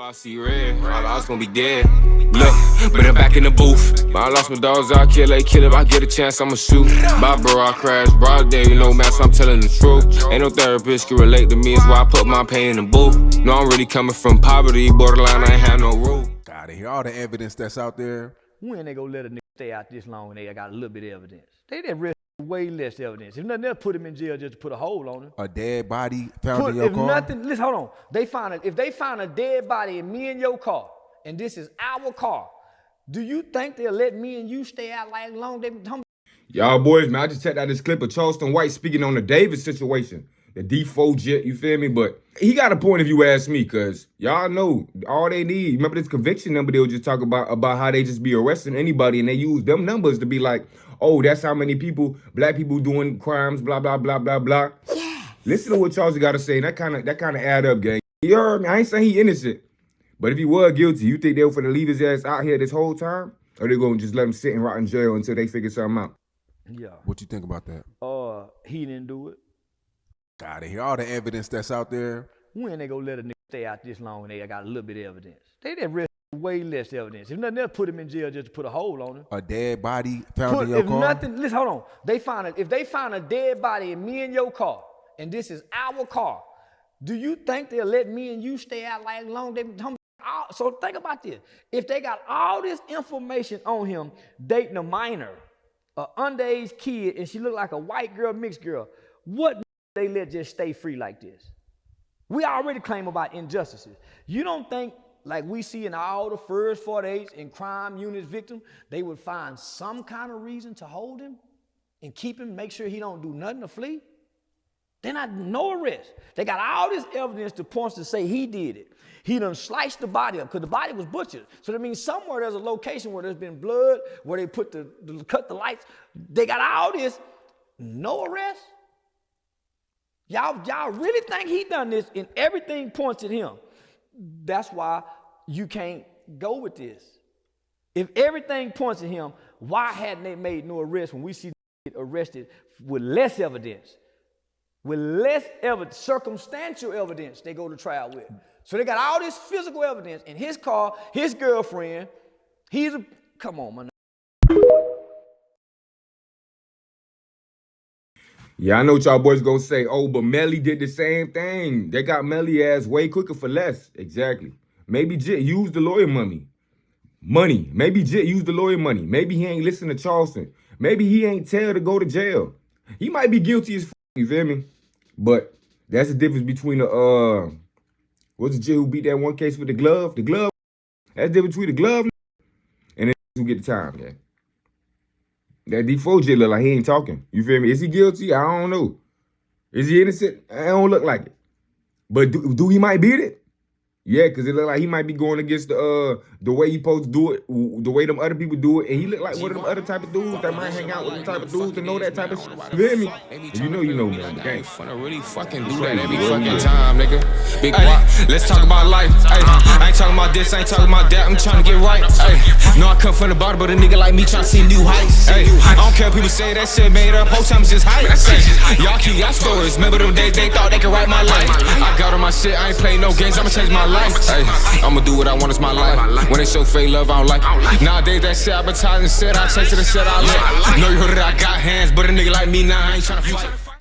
I see red, I was gonna be dead. Look, but I'm back in the booth. I lost my dogs, I'll kill a killer. If I get a chance, I'ma shoot. My bro, I crash, broad day, you know, man, so I'm telling the truth. Ain't no therapist can relate to me, it's why I put my pain in the booth. No, I'm really coming from poverty, borderline, I ain't have no rule. Gotta hear all the evidence that's out there. When they gonna let a nigga stay out this long and they got a little bit of evidence? They didn't risk way less evidence. If nothing else, put him in jail just to put a hole on him. A dead body found in your car? Nothing, listen, hold on. If they find a dead body in me and your car, and this is our car, do you think they'll let me and you stay out like long? Y'all boys, man, I just checked out this clip of Charleston White speaking on the Davis situation. The D4VD, you feel me? But he got a point if you ask me, because y'all know all they need. Remember this conviction number they would just talk about how they just be arresting anybody, and they use them numbers to be like, oh, that's how many people, black people doing crimes, blah, blah, blah, blah, blah. Yeah. Listen to what Charles got to say. That kind of add up, gang. You heard me? I ain't saying he innocent. But if he was guilty, you think they were finna leave his ass out here this whole time? Or they gonna just let him sit and rot in jail until they figure something out? Yeah. What you think about that? He didn't do it. Gotta hear all the evidence that's out there. When they gonna let a nigga stay out this long and they got a little bit of evidence? They didn't risk way less evidence. If nothing else, put him in jail just to put a hole on him. A dead body found in your car? Listen, hold on. If they find a dead body in me and your car, and this is our car, do you think they'll let me and you stay out like long? So think about this. If they got all this information on him, dating a minor, an underage kid, and she looked like a white girl, mixed girl, what they let just stay free like this? We already claim about injustices. You don't think, like we see in all the first 48s and crime units victims, they would find some kind of reason to hold him and keep him, make sure he don't do nothing to flee? They're not no arrest. They got all this evidence to point to say he did it. He done sliced the body up because the body was butchered. So that means somewhere there's a location where there's been blood, where they put cut the lights. They got all this, no arrest. Y'all really think he done this, and everything points at him. That's why you can't go with this. If everything points at him, why hadn't they made no arrest when we see arrested with less evidence? With less evidence, circumstantial evidence they go to trial with. So they got all this physical evidence in his car, his girlfriend. Come on, man. Yeah, I know what y'all boys gonna say. Oh, but Melly did the same thing. They got Melly ass way quicker for less. Exactly. Maybe Jit used the lawyer money. Maybe Jit used the lawyer money. Maybe he ain't listen to Charleston. Maybe he ain't tell to go to jail. He might be guilty as f, you feel me? But that's the difference between the what's the Jit who beat that one case with the glove? The glove. That's the difference between the glove and the who get the time, yeah. That D4VD look like he ain't talking. You feel me? Is he guilty? I don't know. Is he innocent? I don't look like it. But do he might beat it? Yeah, because it look like he might be going against the way he supposed to do it, the way them other people do it, and he look like one of them other type of dudes that might hang out with them type of dudes to know that type of shit. You feel me? If you know, man. I ain't finna really fucking do that every fucking time, nigga. Big Guappo, let's talk about life. Ay, I ain't talking about this, I ain't talking about that. I'm trying to get right. Ay, no, I come from the bottom, but a nigga like me trying to see new heights. Ay, I don't care if people say that shit made up. Whole time it's just hype. Y'all keep y'all stories. Remember them days they thought they could write my life. I got on my shit, I ain't playing no games. I'ma change my life. Ay, I'ma do what I want, it's my life. When they show fake love, I don't like it. Nowadays that shit advertising said I chase it and said I like. Know you heard that I got hands, but a nigga like me now, I ain't tryna future.